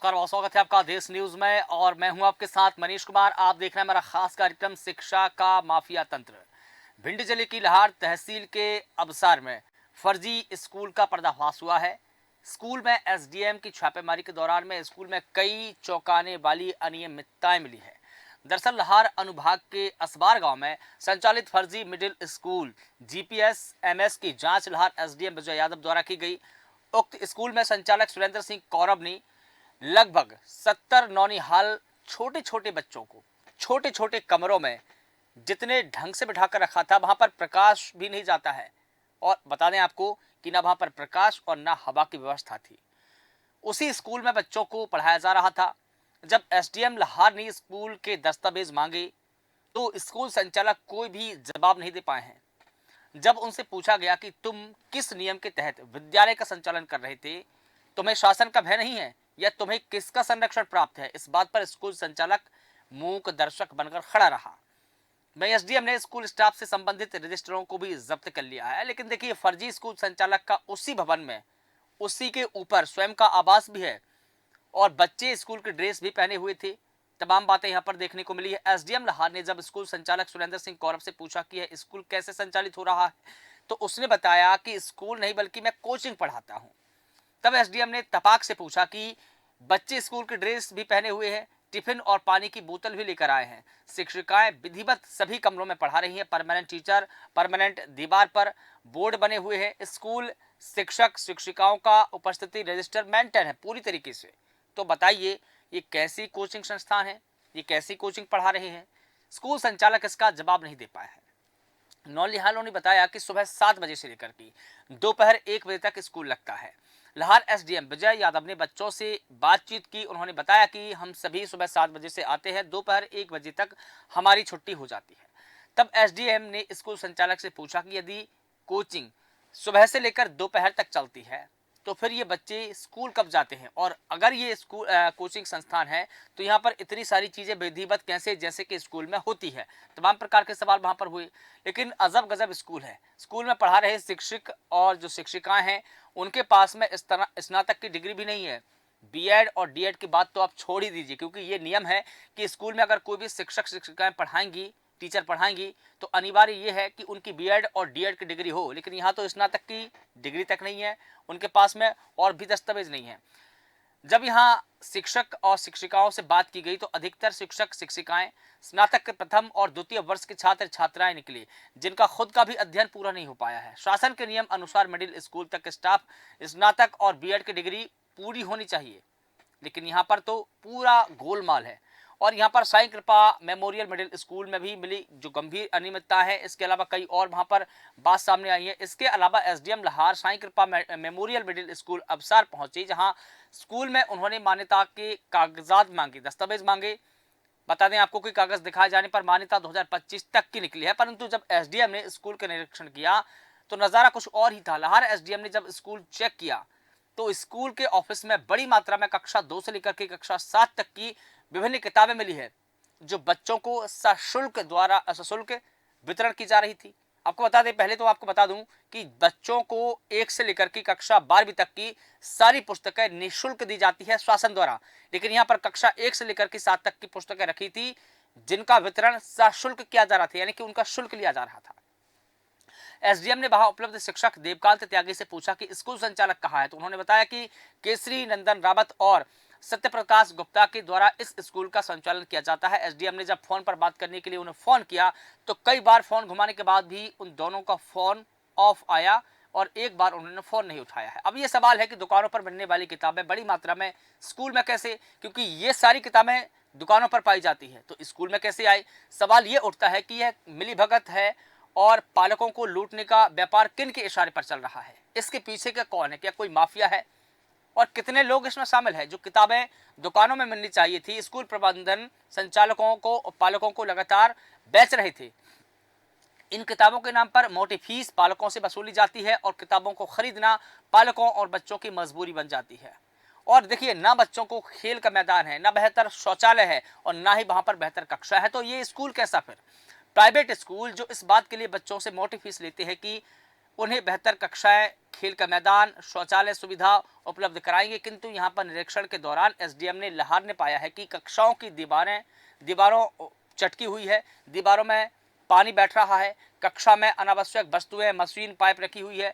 नमस्कार, बहुत स्वागत है आपका देश न्यूज में और मैं हूं आपके साथ मनीष कुमार। आप देख रहे हैं मेरा खास कार्यक्रम शिक्षा का माफिया तंत्र। भिंड जिले की लाहौर तहसील के अबसार में फर्जी स्कूल का पर्दाफाश हुआ है। स्कूल में एसडीएम की छापेमारी के दौरान में स्कूल में कई चौंकाने वाली अनियमितताएं मिली है। दरअसल लाहौर अनुभाग के असबार गांव में संचालित फर्जी मिडिल स्कूल जीपीएस एमएस की जांच लाहौर एसडीएम विजय यादव द्वारा की गई। उक्त स्कूल में संचालक सुरेंद्र सिंह कौरव ने लगभग 70 नौनिहाल छोटे छोटे बच्चों को छोटे छोटे कमरों में जितने ढंग से बिठाकर रखा था, वहां पर प्रकाश भी नहीं जाता है। और बता दें आपको कि ना वहां पर प्रकाश और ना हवा की व्यवस्था थी। उसी स्कूल में बच्चों को पढ़ाया जा रहा था। जब एसडीएम लाहौर ने स्कूल के दस्तावेज मांगे तो स्कूल संचालक कोई भी जवाब नहीं दे पाए हैं। जब उनसे पूछा गया कि तुम किस नियम के तहत विद्यालय का संचालन कर रहे थे, तुम्हें शासन का भय नहीं है या तुम्हें किसका संरक्षण प्राप्त है, इस बात पर स्कूल संचालक मूक दर्शक बनकर खड़ा रहा। वहीं एसडीएम ने स्कूल स्टाफ से संबंधित रजिस्टरों को भी जब्त कर लिया है। लेकिन देखिए, फर्जी स्कूल संचालक का उसी भवन में उसी के ऊपर स्वयं का आवास भी है और बच्चे स्कूल के ड्रेस भी पहने हुए थे। तमाम बातें यहां पर देखने को मिली है। एसडीएम लाहौर ने जब स्कूल संचालक सुरेंद्र सिंह कौरव से पूछा कि यह स्कूल कैसे संचालित हो रहा है, तो उसने बताया कि स्कूल नहीं बल्कि मैं कोचिंग पढ़ाता हूं। तब एसडीएम ने तपाक से पूछा कि बच्चे स्कूल के ड्रेस भी पहने हुए हैं, टिफिन और पानी की बोतल भी लेकर आए हैं, शिक्षिकाएं विधिवत सभी कमरों में पढ़ा रही हैं, परमानेंट टीचर, परमानेंट दीवार पर बोर्ड बने हुए हैं, स्कूल शिक्षक शिक्षिकाओं का उपस्थिति रजिस्टर मेंटेन है पूरी तरीके से। तो बताइए, ये कैसी कोचिंग संस्थान है, ये कैसी कोचिंग पढ़ा रहे हैं? स्कूल संचालक इसका जवाब नहीं दे पाया है। नौनिहालों ने बताया कि सुबह 7 बजे से लेकर के दोपहर 1 बजे तक स्कूल लगता है। लाहौर एसडीएम विजय यादव ने बच्चों से बातचीत की। उन्होंने बताया कि हम सभी सुबह 7 बजे से आते हैं, दोपहर 1 बजे तक हमारी छुट्टी हो जाती है। तब एसडीएम ने स्कूल संचालक से पूछा कि यदि कोचिंग सुबह से लेकर दोपहर तक चलती है तो फिर ये बच्चे स्कूल कब जाते हैं, और अगर ये स्कूल कोचिंग संस्थान है तो यहाँ पर इतनी सारी चीज़ें विधिवत कैसे जैसे कि स्कूल में होती है। तमाम प्रकार के सवाल वहाँ पर हुए। लेकिन अजब गजब स्कूल है। स्कूल में पढ़ा रहे शिक्षक और जो शिक्षिकाएं हैं उनके पास में इस तरह स्नातक की डिग्री भी नहीं है। बीएड और डीएड की बात तो आप छोड़ ही दीजिए, क्योंकि ये नियम है कि स्कूल में अगर कोई भी शिक्षक शिक्षिकाएं पढ़ाएंगी, टीचर पढ़ाएंगी, तो अनिवार्य ये है कि उनकी बीएड और डीएड की डिग्री हो। लेकिन यहाँ तो स्नातक की डिग्री तक नहीं है उनके पास में, और भी दस्तावेज नहीं है। जब यहाँ शिक्षक और शिक्षिकाओं से बात की गई तो अधिकतर शिक्षक शिक्षिकाएं स्नातक के प्रथम और द्वितीय वर्ष के छात्र छात्राएं निकले, जिनका खुद का भी अध्ययन पूरा नहीं हो पाया है। शासन के नियम अनुसार मिडिल स्कूल तक स्टाफ स्नातक और बीएड की डिग्री पूरी होनी चाहिए, लेकिन यहाँ पर तो पूरा गोलमाल है। और यहाँ पर साईं कृपा मेमोरियल मिडिल स्कूल में भी मिली जो गंभीर अनियमितता है। इसके अलावा कई और वहाँ पर बात सामने आई है। इसके अलावा एसडीएम लाहौर साईं कृपा मेमोरियल मिडिल स्कूल अबसार पहुंचे, जहाँ स्कूल में उन्होंने मान्यता के कागजात मांगे, दस्तावेज मांगे। बता दें आपको कि कागज दिखाए जाने पर मान्यता 2025 तक की निकली है, परंतु जब एसडीएम ने स्कूल का निरीक्षण किया तो नज़ारा कुछ और ही था। लाहौर एसडीएम ने जब स्कूल चेक किया तो स्कूल के ऑफिस में बड़ी मात्रा में कक्षा 2 से लेकर के कक्षा 7 तक की विभिन्न किताबें मिली है, जो बच्चों को सशुल्क वितरण की जा रही थी। आपको बता दें, पहले तो आपको बता दूं कि बच्चों को 1 से लेकर के कक्षा 12वीं तक की सारी पुस्तकें निःशुल्क दी जाती है शासन द्वारा। लेकिन यहाँ पर कक्षा 1 से लेकर के 7 तक की पुस्तकें रखी थी, जिनका वितरण सशुल्क किया जा रहा था, यानी कि उनका शुल्क लिया जा रहा था। एसडीएम ने वहां उपलब्ध शिक्षक देवकांत त्यागी से पूछा कि स्कूल संचालक कहाँ है, तो उन्होंने बताया कि केसरी नंदन रावत और सत्य प्रकाश गुप्ता के द्वारा इस स्कूल का संचालन किया जाता है। एसडीएम ने जब फोन पर बात करने के लिए उन्हें फोन किया तो कई बार फोन घुमाने के बाद भी उन दोनों का फोन ऑफ आया और एक बार उन्होंने फोन नहीं उठाया है। अब ये सवाल है कि दुकानों पर मिलने वाली किताबें बड़ी मात्रा में स्कूल में कैसे, क्योंकि ये सारी किताबें दुकानों पर पाई जाती है, तो स्कूल में कैसे आई? सवाल ये उठता है कि यह मिलीभगत है और पालकों को लूटने का व्यापार किन के इशारे पर चल रहा है? इसके पीछे का कौन है? क्या कोई माफिया है? और कितने लोग इसमें शामिल हैं? जो किताबें दुकानों में मिलनी चाहिए थी, स्कूल प्रबंधन संचालकों को और पालकों को लगातार बेच रहे थे। इन किताबों के नाम पर मोटी फीस पालकों से वसूली जाती है और किताबों को खरीदना पालकों और बच्चों की मजबूरी बन जाती है। और देखिए, ना बच्चों को खेल का मैदान है, ना बेहतर शौचालय है और ना ही वहां पर बेहतर कक्षा है, तो ये स्कूल कैसा फिर? प्राइवेट स्कूल जो इस बात के लिए बच्चों से मोटी फीस लेते हैं कि उन्हें बेहतर कक्षाएं, खेल का मैदान, शौचालय सुविधा उपलब्ध कराएंगे। किंतु यहाँ पर निरीक्षण के दौरान एसडीएम ने लाहार ने पाया है कि कक्षाओं की दीवारों चटकी हुई है, दीवारों में पानी बैठ रहा है, कक्षा में अनावश्यक वस्तुएं, मशीन, पाइप रखी हुई है,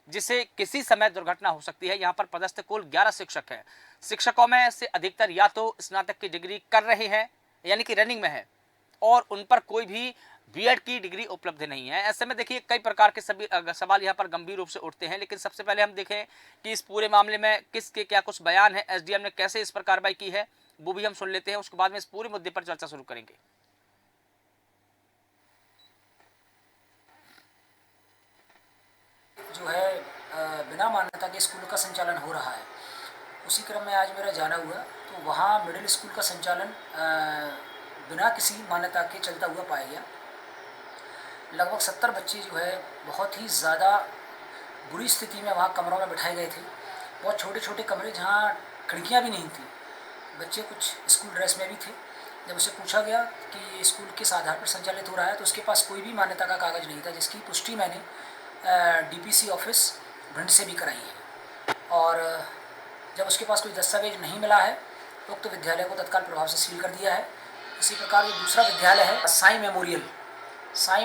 जिससे किसी समय दुर्घटना हो सकती है। यहाँ पर पदस्थ कुल 11 शिक्षक हैं। शिक्षकों में से अधिकतर या तो स्नातक की डिग्री कर रहे हैं, यानी कि रनिंग में है, और उन पर कोई भी बीएड की डिग्री उपलब्ध नहीं है। ऐसे में देखिए कई प्रकार के सभी सवाल यहाँ पर गंभीर रूप से उठते हैं। लेकिन सबसे पहले हम देखें कि इस पूरे मामले में किसके क्या कुछ बयान है, एसडीएम ने कैसे इस पर कार्रवाई की है, वो भी हम सुन लेते हैं। उसके बाद में इस पूरे मुद्दे पर चर्चा शुरू करेंगे। जो है बिना मान्यता के स्कूल का संचालन हो रहा है। उसी क्रम में आज मेरा जाना हुआ तो वहाँ मिडिल स्कूल का संचालन बिना किसी मान्यता के चलता हुआ पाया गया। लगभग 70 बच्चे जो है बहुत ही ज़्यादा बुरी स्थिति में वहाँ कमरों में बिठाए गए थे। बहुत छोटे छोटे कमरे जहाँ खिड़कियाँ भी नहीं थी। बच्चे कुछ स्कूल ड्रेस में भी थे। जब उसे पूछा गया कि स्कूल किस आधार पर संचालित हो रहा है तो उसके पास कोई भी मान्यता का कागज़ नहीं था, जिसकी पुष्टि मैंने डीपीसी ऑफिस भिंड से भी कराई है। और जब उसके पास कोई दस्तावेज नहीं मिला है तो उक्त विद्यालय को तत्काल प्रभाव से सील कर दिया है। इसी प्रकार जो दूसरा विद्यालय है साई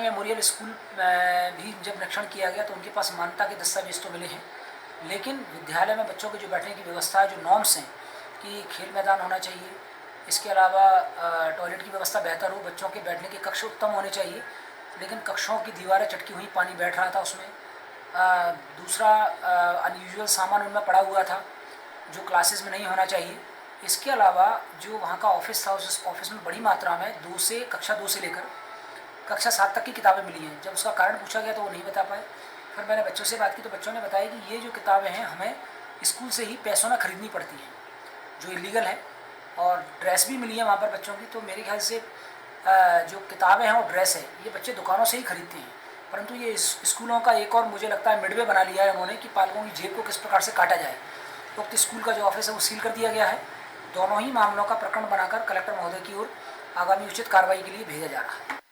मेमोरियल स्कूल भी जब निरीक्षण किया गया तो उनके पास मान्यता के दस्तावेज तो मिले हैं, लेकिन विद्यालय में बच्चों के जो बैठने की व्यवस्था है, जो नॉर्म्स हैं कि खेल मैदान होना चाहिए, इसके अलावा टॉयलेट की व्यवस्था बेहतर हो, बच्चों के बैठने के कक्ष उत्तम होने चाहिए, लेकिन कक्षों की दीवारें चटकी हुई, पानी बैठ रहा था उसमें। दूसरा अनयूजुअल सामान उनमें पड़ा हुआ था जो क्लासेस में नहीं होना चाहिए। इसके अलावा जो वहाँ का ऑफिस था, उस ऑफिस में बड़ी मात्रा में कक्षा 2 से लेकर कक्षा 7 तक की किताबें मिली हैं। जब उसका कारण पूछा गया तो वो नहीं बता पाए। फिर मैंने बच्चों से बात की तो बच्चों ने बताया कि ये जो किताबें हैं हमें स्कूल से ही पैसों में ख़रीदनी पड़ती हैं, जो इलीगल है। और ड्रेस भी मिली है वहाँ पर बच्चों की, तो मेरे ख्याल से जो किताबें हैं और ड्रेस है ये बच्चे दुकानों से ही खरीदते हैं। परंतु ये स्कूलों का एक और मुझे लगता है मिडवे बना लिया है उन्होंने कि पालकों की जेब को किस प्रकार से काटा जाए। तो स्कूल का जो ऑफिस है वो सील कर दिया गया है। दोनों ही मामलों का प्रकरण बनाकर कलेक्टर महोदय की ओर आगामी उचित कार्रवाई के लिए भेजा जा रहा है।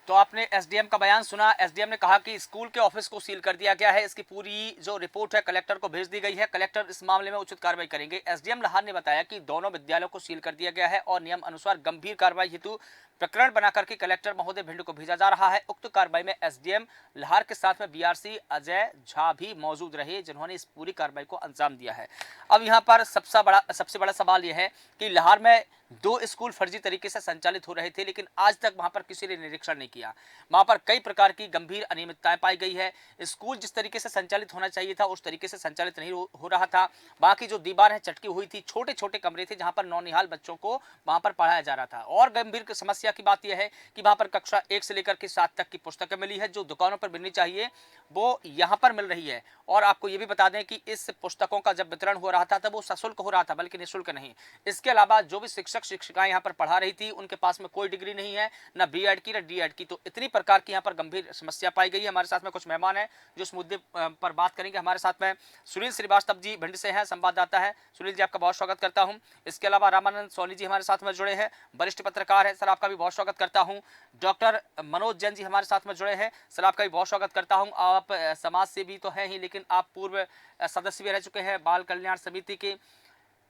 तो आपने एसडीएम का बयान सुना। एसडीएम ने कहा कि स्कूल के ऑफिस को सील कर दिया गया है। इसकी पूरी जो रिपोर्ट है कलेक्टर को भेज दी गई है। कलेक्टर इस मामले में उचित कार्रवाई करेंगे। एसडीएम लाहार ने बताया कि दोनों विद्यालयों को सील कर दिया गया है और नियम अनुसार गंभीर कार्रवाई हेतु प्रकरण बनाकर के कलेक्टर महोदय भिंड को भेजा जा रहा है। उक्त कार्रवाई में एसडीएम लाहार के साथ में बीआरसी अजय झा भी मौजूद रहे, जिन्होंने इस पूरी कार्रवाई को अंजाम दिया है। अब यहाँ पर सबसे बड़ा सवाल यह है कि लाहार में 2 स्कूल फर्जी तरीके से संचालित हो रहे थे, लेकिन आज तक वहां पर किसी ने निरीक्षण नहीं किया। वहां पर कई प्रकार की गंभीर अनियमितताएं पाई गई है। स्कूल जिस तरीके से संचालित होना चाहिए था उस तरीके से संचालित नहीं हो रहा था। वहां की जो दीवारें चटकी हुई थी, छोटे छोटे कमरे थे जहां पर नौनिहाल बच्चों को वहां पर पढ़ाया जा रहा था। और गंभीर समस्या की बात यह है कि वहां पर कक्षा 1 से लेकर के 7 तक की पुस्तकें मिली है, जो दुकानों पर मिलनी चाहिए वो यहाँ पर मिल रही है। और आपको ये भी बता दें कि इस पुस्तकों का जब वितरण हो रहा था तब वो सशुल्क हो रहा था, बल्कि निःशुल्क नहीं। इसके अलावा जो भी शिक्षक शिक्षिकाएं यहाँ पर पढ़ा रही थी उनके पास में कोई डिग्री नहीं है, ना बीएड की ना डीएड की। तो इतनी प्रकार की यहाँ पर गंभीर समस्या पाई गई है। हमारे साथ में कुछ मेहमान हैं जो इस मुद्दे पर बात करेंगे। हमारे साथ में सुनील श्रीवास्तव जी भिंड से हैं, संवाददाता है। सुनील जी, आपका बहुत स्वागत करता हूँ। इसके अलावा रामानंद सोनी जी हमारे साथ में जुड़े हैं, वरिष्ठ पत्रकार है, सर आपका भी बहुत स्वागत करता हूँ। डॉक्टर मनोज जैन जी हमारे साथ में जुड़े हैं, सर आपका भी बहुत स्वागत करता हूँ। आप समाज सेवी तो हैं ही, लेकिन आप पूर्व सदस्य भी रह चुके हैं बाल कल्याण समिति के।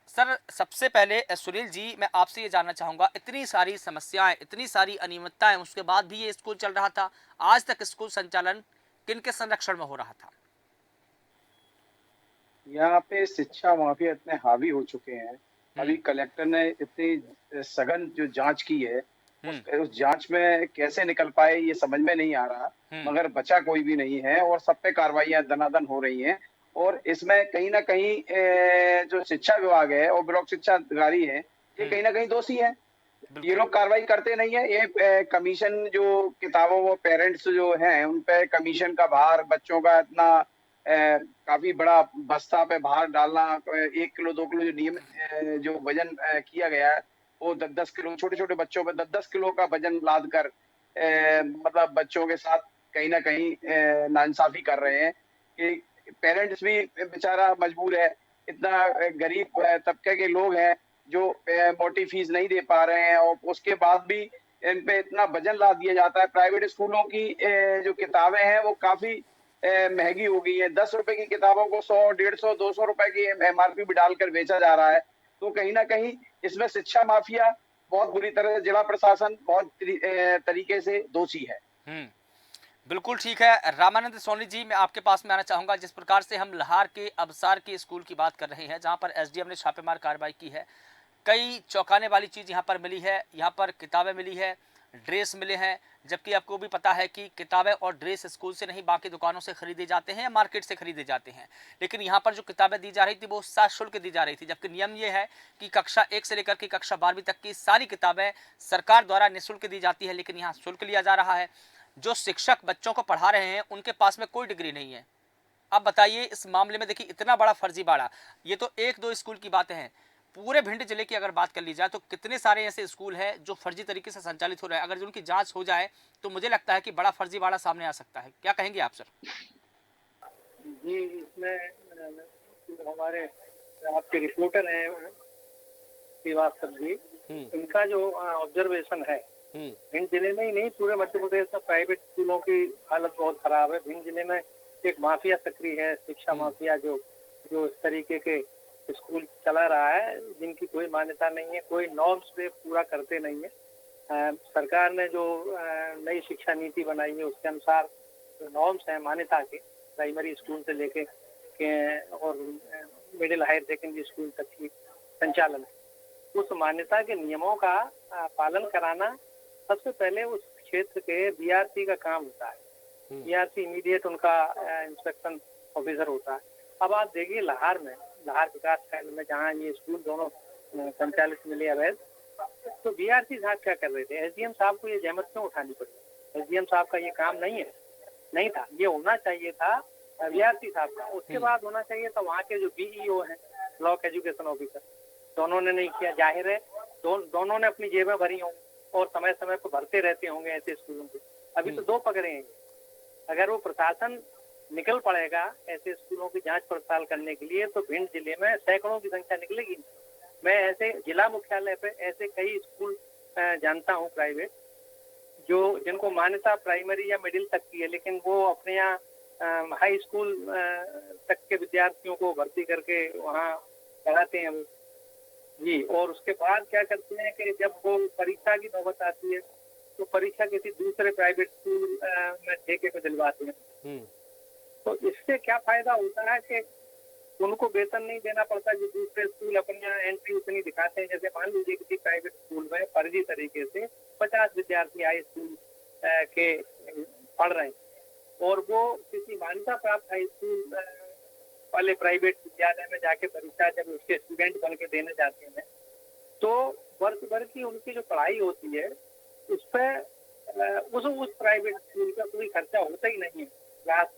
सर, सबसे पहले सुनील जी, मैं आपसे ये जानना चाहूँगा, इतनी सारी समस्याएं, इतनी सारी अनियमितताएं, उसके बाद भी ये स्कूल चल रहा था। आज तक स्कूल संचालन किनके संरक्षण में हो रहा था? यहाँ पे शिक्षा माफिया इतने हावी हो चुके हैं। अभी कलेक्टर ने इतनी सघन जो जांच की है, उस जांच में कैसे निकल पाए ये समझ में नहीं आ रहा, मगर बचा कोई भी नहीं है और सब पे कार्रवाइयां दनादन हो रही हैं। और इसमें कहीं ना कहीं जो शिक्षा विभाग है और ब्लॉक शिक्षा अधिकारी है, ये कहीं ना कहीं दोषी है। ये लोग कार्रवाई करते नहीं है। ये कमीशन जो किताबों वो पेरेंट्स जो हैं उन पे कमीशन का भार, बच्चों का इतना काफी बड़ा बस्ता पे भार डालना, 1 किलो 2 किलो जो नियमित जो वजन किया गया है वो 10-10 किलो, छोटे छोटे बच्चों पे 10-10 किलो का वजन लाद कर मतलब बच्चों के साथ कहीं ना कहीं नाइंसाफी कर रहे हैं कि पेरेंट्स भी बेचारा मजबूर है। इतना गरीब तबके के लोग हैं जो मोटी फीस नहीं दे पा रहे हैं, और उसके बाद भी इन पे इतना वजन ला दिया जाता है। प्राइवेट स्कूलों की जो किताबें हैं वो काफी महंगी हो गई है। 10 रुपए की किताबों को 100, 150, 200 रुपए की MRP भी डालकर बेचा जा रहा है। तो कहीं ना कहीं इसमें शिक्षा माफिया बहुत बुरी तरह से, जिला प्रशासन बहुत तरीके से दोषी है। हम्म, बिल्कुल ठीक है। रामानंद सोनी जी, मैं आपके पास में आना चाहूंगा। जिस प्रकार से हम लाहार के अबसार के स्कूल की बात कर रहे हैं, जहां पर एसडीएम ने छापेमार कार्रवाई की है, कई चौंकाने वाली चीज़ यहाँ पर मिली है। यहाँ पर किताबें मिली है, ड्रेस मिले हैं, जबकि आपको भी पता है कि किताबें और ड्रेस स्कूल से नहीं बाकी दुकानों से खरीदे जाते हैं या मार्केट से खरीदे जाते हैं। लेकिन यहाँ पर जो किताबें दी जा रही थी वो सशुल्क दी जा रही थी, जबकि नियम ये है कि कक्षा 1 से लेकर के कक्षा 12वीं तक की सारी किताबें सरकार द्वारा निःशुल्क दी जाती है, लेकिन यहाँ शुल्क लिया जा रहा है। जो शिक्षक बच्चों को पढ़ा रहे हैं उनके पास में कोई डिग्री नहीं है। अब बताइए, इस मामले में देखिए इतना बड़ा फर्जीवाड़ा, ये तो एक दो स्कूल की बातें हैं। पूरे भिंड जिले की अगर बात कर ली जाए तो कितने सारे ऐसे स्कूल हैं जो फर्जी तरीके से संचालित हो रहे हैं। अगर उनकी जांच हो जाए तो मुझे लगता है कि बड़ा फर्जीवाड़ा सामने आ सकता है। क्या कहेंगे आप सर? जी, इसमें हमारे आपके रिपोर्टर हैं श्रीवास्तव जी, इनका जो ऑब्जर्वेशन है, भिंड जिले में ही नहीं पूरे मध्य प्रदेश में प्राइवेट स्कूलों की हालत बहुत खराब है। भिंड जिले में एक माफिया सक्रिय है, शिक्षा माफिया, जो इस तरीके के स्कूल चला रहा है, जिनकी कोई मान्यता नहीं है, कोई नॉर्म्स पे पूरा करते नहीं है। सरकार ने जो नई शिक्षा नीति बनाई है उसके अनुसार जो नॉर्म्स हैं मान्यता के, प्राइमरी स्कूल से लेके और मिडिल हायर सेकेंडरी स्कूल तक की संचालन, उस मान्यता के नियमों का पालन कराना सबसे पहले उस क्षेत्र के बीआरसी का काम होता है। बीआरसी इमीडिएट उनका इंस्पेक्शन ऑफिसर होता है। अब आप देखिए लाहार विकास खंड में जहाँ ये स्कूल दोनों संचालित मिले अवैध, तो बीआरसी साहब क्या कर रहे थे? एसडीएम साहब को ये जहमत क्यों उठानी पड़ी? एसडीएम साहब का ये काम नहीं था। ये होना चाहिए था बीआरसी साहब का। उसके बाद होना चाहिए था वहाँ के जो बीईओ हैं, ब्लॉक एजुकेशन ऑफिसर, दोनों ने नहीं किया। जाहिर है दोनों ने अपनी जेबें भरी होंगी और समय समय पर भरते रहते होंगे ऐसे स्कूलों को। अभी तो 2 पकड़े हैं। अगर वो प्रशासन निकल पड़ेगा ऐसे स्कूलों की जांच पड़ताल करने के लिए तो भिंड जिले में सैकड़ों की संख्या निकलेगी। मैं ऐसे जिला मुख्यालय पे ऐसे कई स्कूल जानता हूँ प्राइवेट, जिनको मान्यता प्राइमरी या मिडिल तक की है, लेकिन वो अपने यहाँ हाई स्कूल तक के विद्यार्थियों को भर्ती करके वहाँ पढ़ाते हैं वो जी। और उसके बाद क्या करते हैं कि जब वो परीक्षा की नौबत आती है तो परीक्षा किसी दूसरे प्राइवेट स्कूल में ठेके पे दिलवाते हैं। तो इससे क्या फायदा होता है कि उनको वेतन नहीं देना पड़ता। जो दूसरे स्कूल अपनी एंट्री उतनी दिखाते हैं, जैसे मान लीजिए किसी प्राइवेट स्कूल में फर्जी तरीके से 50 विद्यार्थी हाई स्कूल के पढ़ रहे हैं और वो किसी मान्यता प्राप्त हाई स्कूल वाले प्राइवेट विद्यालय में जाके परीक्षा जब उसके स्टूडेंट बन के देने जाते हैं तो वर्ष भर की उनकी जो पढ़ाई होती है उस पर उस प्राइवेट स्कूल का कोई खर्चा होता ही नहीं है। क्लास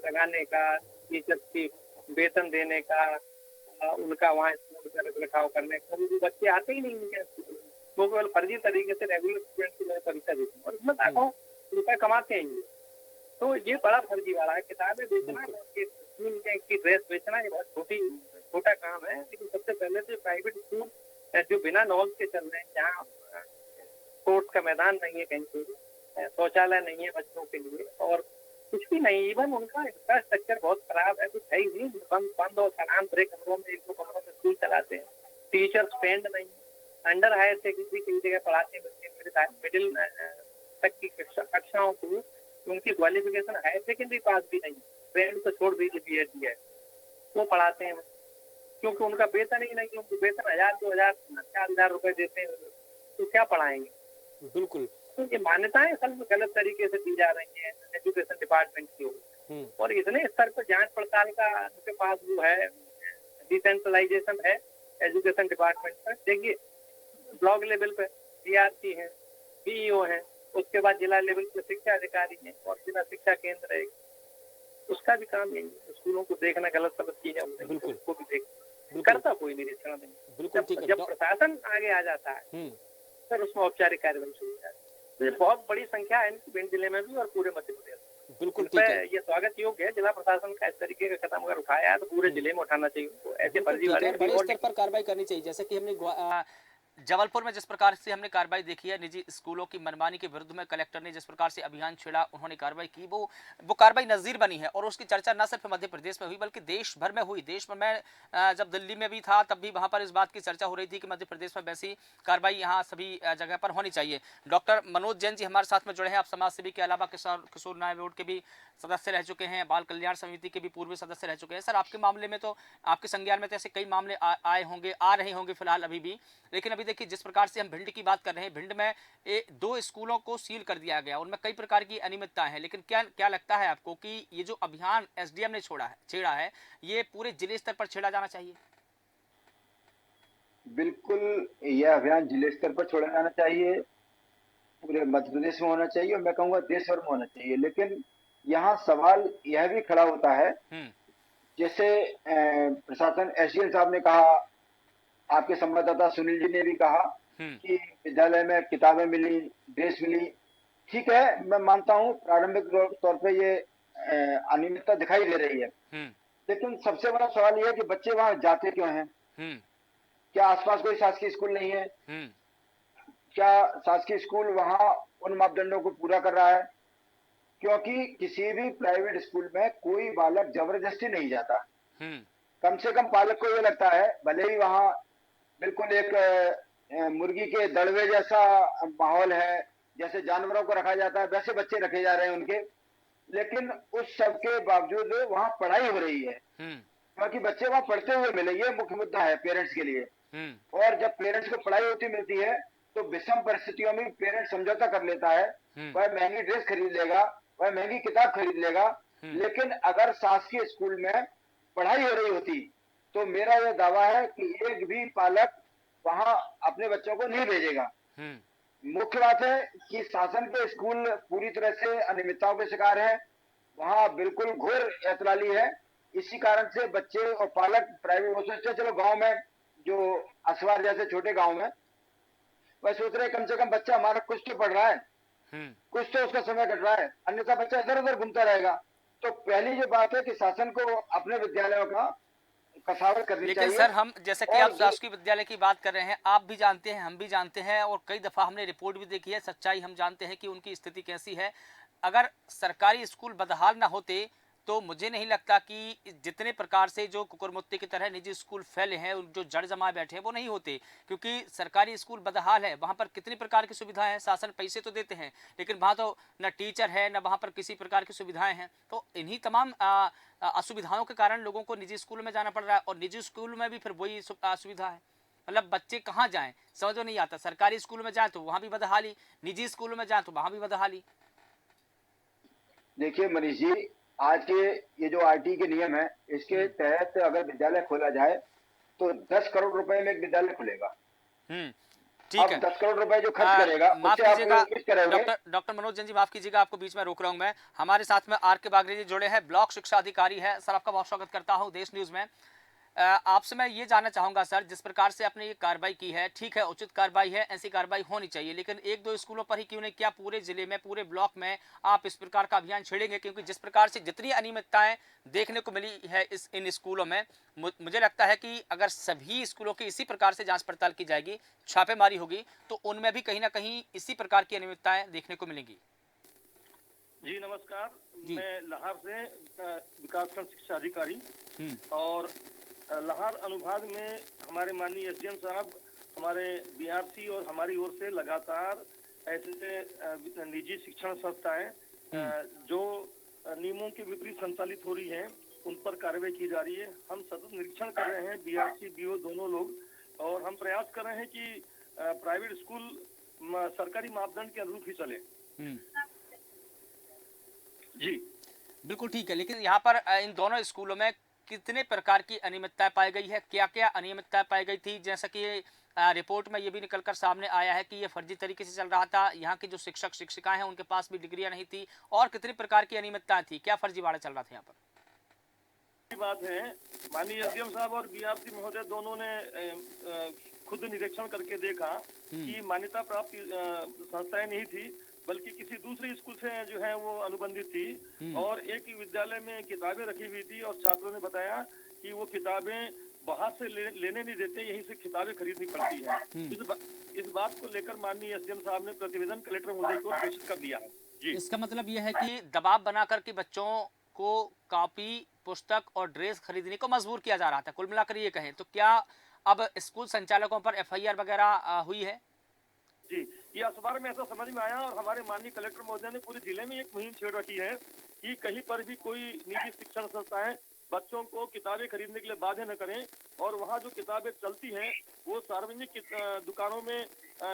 लगाने का, टीचर्स की वेतन देने का, उनका वहाँ स्कूल का रख रखाव करने का, वो बच्चे आते ही नहीं है। वो केवल फर्जी तरीके से रेगुलर स्टूडेंट की परीक्षा देते हैं और इसमें लाखों रुपए कमाते हैं। तो ये बड़ा फर्जी वाला है। किताबें बेचना, स्कूल की ड्रेस बेचना, ये बहुत छोटा काम है। लेकिन सबसे पहले तो प्राइवेट स्कूल जो बिना नॉर्म्स के चल रहे हैं, जहाँ स्पोर्ट्स का मैदान नहीं है, कहीं पे शौचालय नहीं है बच्चों के लिए और कुछ भी नहीं, इवन उनका इंफ्रास्ट्रक्चर बहुत खराब है, कुछ है ही नहीं। बंद और सनातन कमरों में 1-2 कमरों में स्कूल चलाते हैं। टीचर्स ट्रेंड नहीं, अंडर हायर सेकेंडरी कई जगह पढ़ाते हैं बच्चे, मिडिल तक की कक्षाओं को उनकी क्वालिफिकेशन हायर सेकेंडरी पास भी नहीं, ट्रेंड तो छोड़ दीजिए बीएड है, वो पढ़ाते हैं क्योंकि उनका वेतन ही नहीं। उनको वेतन 1000, 2000, 4000 रुपए देते हैं, तो क्या पढ़ाएंगे? बिल्कुल। तो ये मान्यताएं असल में गलत तरीके से दी जा रही हैं एजुकेशन डिपार्टमेंट की ओर, और इतने स्तर पर जांच पड़ताल का उनके पास वो है, डिसेंट्रलाइजेशन है एजुकेशन डिपार्टमेंट पर। देखिए ब्लॉक लेवल पे बीआरसी है, बीईओ है, उसके बाद जिला लेवल पे शिक्षा अधिकारी है और जिला शिक्षा केंद्र है, उसका भी काम यही है स्कूलों को देखना, गलत चीजें उसको भी देख करता कोई निरीक्षण नहीं। बिल्कुल, जब प्रशासन आगे आ जाता है फिर उसमें औपचारिक कार्रवाई शुरू हो जाती है। तो ये बहुत बड़ी संख्या है भिंड जिले में भी और पूरे मध्य प्रदेश। बिल्कुल उन ठीक पे है। ये स्वागत योग्य है। जिला प्रशासन का इस तरीके का कदम अगर उठाया है तो पूरे जिले में उठाना चाहिए उनको। ऐसे बिल्कुल ठीक है, फर्जीवाड़े और अभी बड़े और स्तर पर कार्रवाई करनी चाहिए। जैसे कि हमने जबलपुर में जिस प्रकार से हमने कार्रवाई देखी है निजी स्कूलों की मनमानी के विरुद्ध में, कलेक्टर ने जिस प्रकार से अभियान छेड़ा, उन्होंने कार्रवाई की, वो कार्रवाई नज़ीर बनी है। और उसकी चर्चा न सिर्फ मध्य प्रदेश में हुई बल्कि देश भर में हुई। देश भर में जब दिल्ली में भी था तब भी वहां पर इस बात की चर्चा हो रही थी कि मध्य प्रदेश में वैसी कार्रवाई यहाँ सभी जगह पर होनी चाहिए। डॉक्टर मनोज जैन जी हमारे साथ में जुड़े हैं। आप समाज सेवी के अलावा किशोर न्याय बोर्ड के भी सदस्य रह चुके हैं, बाल कल्याण समिति के भी पूर्व सदस्य रह चुके हैं। सर, आपके मामले में तो, आपके संज्ञान में तो ऐसे कई मामले आए होंगे, आ रहे होंगे फिलहाल अभी भी, लेकिन अभी देखिए जिस प्रकार से हम भिंड की बात कर रहे हैं, भिंड में 2 स्कूलों को सील कर दिया गया, उनमें कई प्रकार की अनियमितताएं हैं। लेकिन क्या क्या लगता है आपको कि ये जो अभियान एसडीएम ने छेड़ा है, ये पूरे जिले स्तर पर छेड़ा जाना चाहिए? बिल्कुल, यह अभियान जिले स्तर पर छोड़ा जाना चाहिए, पूरे मध्य प्रदेश में होना चाहिए और मैं कहूँगा देश भर में होना चाहिए। लेकिन यहाँ सवाल यह भी खड़ा होता है, जैसे प्रशासन एसडीएम साहब ने कहा, आपके संवाददाता सुनील जी ने भी कहा कि विद्यालय में किताबें मिली, ड्रेस मिली। ठीक है, मैं मानता हूँ प्रारंभिक तौर पे ये अनियमितता दिखाई दे रही है, लेकिन सबसे बड़ा सवाल ये है कि बच्चे वहां जाते क्यों हैं? क्या आसपास कोई शासकीय स्कूल नहीं है? क्या शासकीय स्कूल वहां उन मापदंडों को पूरा कर रहा है? क्योंकि किसी भी प्राइवेट स्कूल में कोई बालक जबरदस्ती नहीं जाता। कम से कम पालक को ये लगता है, भले ही वहां बिल्कुल एक मुर्गी के दड़वे जैसा माहौल है, जैसे जानवरों को रखा जाता है वैसे बच्चे रखे जा रहे हैं उनके, लेकिन उस सब के बावजूद वहां पढ़ाई हो रही है, क्योंकि बच्चे वहां पढ़ते हुए मिले। ये मुख्य मुद्दा है पेरेंट्स के लिए। और जब पेरेंट्स को पढ़ाई होती मिलती है तो विषम परिस्थितियों में पेरेंट्स समझौता कर लेता है, वह महंगी ड्रेस खरीद लेगा, वह महंगी किताब खरीद लेगा। लेकिन अगर शासकीय स्कूल में पढ़ाई हो रही होती तो मेरा यह दावा है कि एक भी पालक वहां अपने बच्चों को नहीं भेजेगा। मुख्य बात है कि शासन के स्कूल पूरी तरह से अनियमितताओं के शिकार है, वहां बिल्कुल घोर एतराली है। इसी कारण से बच्चे और पालक प्राइवेट, वो सोचते चलो गांव में, जो असवार जैसे छोटे गांव में, वह सोच रहे कम से कम बच्चा हमारा कुछ तो पढ़ रहा है, कुछ तो उसका समय कट रहा है, अन्यथा बच्चा इधर उधर घूमता रहेगा। तो पहली जो बात है कि शासन को अपने विद्यालयों का कसावट करनी लेकिन चाहिए। सर, हम जैसे कि आप शासकीय विद्यालय की बात कर रहे हैं, आप भी जानते हैं, हम भी जानते हैं, और कई दफा हमने रिपोर्ट भी देखी है, सच्चाई हम जानते हैं कि उनकी स्थिति कैसी है। अगर सरकारी स्कूल बदहाल ना होते तो मुझे नहीं लगता कि जितने प्रकार से जो कुकुरमुत्ते की तरह निजी स्कूल फैले हैं, जो जड़ जमाए बैठे हैं, वो नहीं होते। क्योंकि सरकारी स्कूल बदहाल है, वहाँ पर कितनी प्रकार की सुविधाएं हैं, शासन पैसे तो देते हैं लेकिन वहाँ तो न टीचर है, न वहाँ पर किसी प्रकार की सुविधाएं हैं। तो इन्हीं तमाम असुविधाओं के कारण लोगों को निजी स्कूल में जाना पड़ रहा है, और निजी स्कूल में भी फिर वही असुविधा है। मतलब बच्चे कहाँ जाएं समझ में नहीं आता। सरकारी स्कूल में जाए तो वहाँ भी बदहाली, निजी स्कूल में जाए तो वहाँ भी बदहाली। देखिए मनीष जी, आज के ये जो आरटी के नियम है, इसके तहत अगर विद्यालय खोला जाए तो 10 करोड़ रुपए में एक विद्यालय खुलेगा। ठीक है, 10 करोड़ रुपए जो खर्च करेगा, माफ उससे आप कीजिएगा डॉक्टर मनोज जैन जी, माफ कीजिएगा, आपको बीच में रोक रहा हूं मैं। हमारे साथ में आर के बागरे जी जुड़े हैं, ब्लॉक शिक्षा अधिकारी है। सर, आपका बहुत स्वागत करता हूं देश न्यूज में। आपसे मैं ये जानना चाहूंगा सर, जिस प्रकार से आपने ये कार्रवाई की है, ठीक है, उचित कार्रवाई है, ऐसी कार्रवाई होनी चाहिए, लेकिन 1-2 स्कूलों पर ही क्यों नहीं, क्या पूरे जिले में, पूरे ब्लॉक में आप इस प्रकार का अभियान छेड़ेंगे? क्योंकि जिस प्रकार से जितनी अनियमितताएं देखने को मिली है इन स्कूलों में, मुझे लगता है कि अगर सभी स्कूलों की इसी प्रकार से जांच पड़ताल की जाएगी, छापेमारी होगी, तो उनमें भी कहीं ना कहीं इसी प्रकार की अनियमितताएं देखने को मिलेंगी। जी नमस्कार, मैं लाहौर से विकासखंड शिक्षा अधिकारी, और लाहौर अनुभाग में हमारे माननीय एसडीएम साहब हमारे बीआरसी और हमारी ओर से लगातार ऐसे निजी शिक्षण संस्थाएं जो नियमों के विपरीत संचालित हो रही हैं, उन पर कार्रवाई की जा रही है। हम सतत निरीक्षण कर रहे हैं, बीआरसी बीओ दोनों लोग, और हम प्रयास कर रहे हैं कि प्राइवेट स्कूल सरकारी मापदंड के अनुरूप ही चले। जी बिल्कुल ठीक है, लेकिन यहाँ पर इन दोनों स्कूलों में कितने प्रकार की अनियमितताएं पाई गई है, क्या क्या अनियमितताएं पाई गई थी? जैसा कि रिपोर्ट में ये भी निकलकर सामने आया है कि ये फर्जी तरीके से चल रहा था, यहाँ के जो शिक्षक शिक्षिकाएं हैं उनके पास भी डिग्रियां नहीं थी, और कितनी प्रकार की अनियमितताएं थी, क्या फर्जीवाड़ा चल रहा था यहाँ पर? बात है, माननीय एसडीएम साहब और बीआरसी महोदय दोनों ने खुद निरीक्षण करके देखा कि मान्यता प्राप्त संस्थाएं नहीं थी, बल्कि किसी दूसरे स्कूल से जो है वो अनुबंधित थी और एक ही विद्यालय में किताबें रखी हुई थी और छात्रों ने बताया कि वो किताबें बाहर से लेने नहीं देते, यहीं से किताबें खरीदनी पड़ती है। इस बात को लेकर माननीय एसडीएम साहब ने प्रतिवेदन कलेक्टर महोदय को प्रेषित कर दिया है। जी, इसका मतलब यह है कि दबाव बनाकर के बच्चों को कॉपी, पुस्तक और ड्रेस खरीदने को मजबूर किया जा रहा था। कुल मिलाकर ये कहें तो क्या अब स्कूल संचालकों पर एफआईआर वगैरह हुई है? जी, ये अखबार में ऐसा समझ में आया और हमारे माननीय कलेक्टर महोदय ने पूरे जिले में एक मुहिम छेड़ रखी है कि कहीं पर भी कोई निजी शिक्षण संस्थाएं बच्चों को किताबें खरीदने के लिए बाध्य न करें और वहाँ जो किताबें चलती हैं वो सार्वजनिक दुकानों में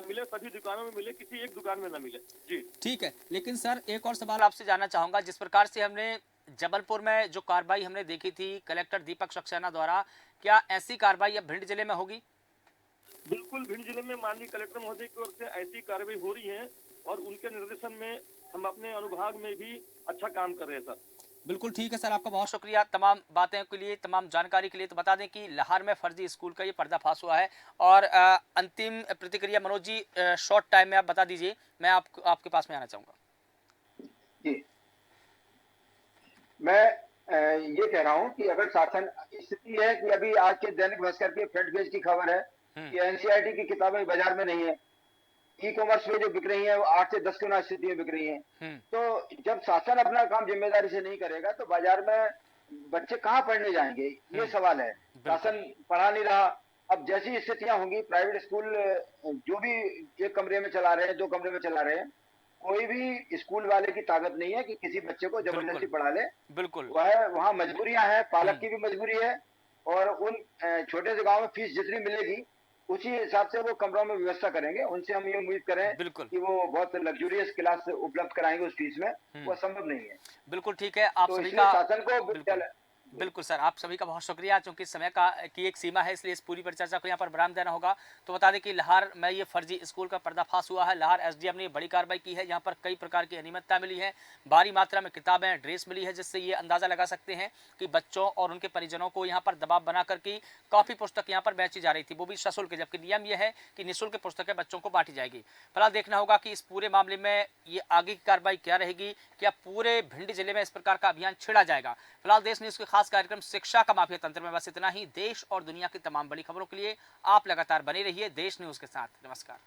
मिले, सभी दुकानों में मिले, किसी एक दुकान में न मिले। जी, ठीक है, लेकिन सर एक और सवाल आपसे जानना चाहूंगा। जिस प्रकार से हमने जबलपुर में जो कार्रवाई हमने देखी थी कलेक्टर दीपक सक्सेना द्वारा, क्या ऐसी कार्रवाई अब भिंड जिले में होगी? बिल्कुल, भिंड जिले में माननीय कलेक्टर महोदय की ओर से ऐसी कार्रवाई हो रही है और उनके निर्देशन में हम अपने अनुभाग में भी अच्छा काम कर रहे हैं सर। बिल्कुल ठीक है सर, आपका बहुत शुक्रिया तमाम बातें के लिए, तमाम जानकारी के लिए। तो बता दें कि लाहौर में फर्जी स्कूल का ये पर्दाफाश हुआ है और अंतिम प्रतिक्रिया मनोज जी शॉर्ट टाइम में आप बता दीजिए, मैं आपके पास में आना चाहूँगा। जी, मैं ये कह रहा हूँ कि अगर शासन स्थिति है कि अभी आज के दैनिक भास्कर के फ्रंट पेज की खबर है कि एनसीईआरटी की किताबें बाजार में नहीं है, ई कॉमर्स में जो बिक रही है वो 8 से 10 गुना स्थिति में बिक रही है। तो जब शासन अपना काम जिम्मेदारी से नहीं करेगा तो बाजार में बच्चे कहाँ पढ़ने जाएंगे, ये सवाल है। शासन पढ़ा नहीं रहा। अब जैसी स्थितियां होंगी, प्राइवेट स्कूल जो भी एक कमरे में चला रहे हैं, 2 कमरे में चला रहे हैं, कोई भी स्कूल वाले की ताकत नहीं है कि किसी बच्चे को जबरदस्ती पढ़ा ले। बिल्कुल, वह वहाँ मजबूरियां हैं, पालक की भी मजबूरी है और उन छोटे से गांव में फीस जितनी मिलेगी उसी हिसाब से वो कमरों में व्यवस्था करेंगे। उनसे हम ये उम्मीद करें बिल्कुल, कि वो बहुत लग्जूरियस क्लास उपलब्ध कराएंगे उस फीस में, वो संभव नहीं है। बिल्कुल ठीक है। आप तो सभी इसलिए का शासन को बिल्कुल बिल्कुल सर, आप सभी का बहुत शुक्रिया। चूंकि समय का की एक सीमा है, इसलिए इस पूरी परिचर्चा को यहाँ पर विराम देना होगा। तो बता दें कि लाहौर में ये फर्जी स्कूल का पर्दाफाश हुआ है। लाहौर एसडीएम ने बड़ी कार्रवाई की है। यहाँ पर कई प्रकार की अनियमितता मिली है, भारी मात्रा में किताबें, ड्रेस मिली है, जिससे ये अंदाजा लगा सकते हैं कि बच्चों और उनके परिजनों को यहाँ पर दबाव बना करके कॉपी पुस्तक यहाँ पर बेची जा रही थी, वो भी सशुल्क, जबकि नियम यह है कि निःशुल्क पुस्तकें बच्चों को बांटी जाएगी। फिलहाल देखना होगा कि इस पूरे मामले में ये आगे की कार्रवाई क्या रहेगी, क्या पूरे भिंड जिले में इस प्रकार का अभियान छेड़ा जाएगा। फिलहाल देश न्यूज के खास कार्यक्रम शिक्षा का माफिया तंत्र में बस इतना ही। देश और दुनिया की तमाम बड़ी खबरों के लिए आप लगातार बने रहिए देश न्यूज के साथ। नमस्कार।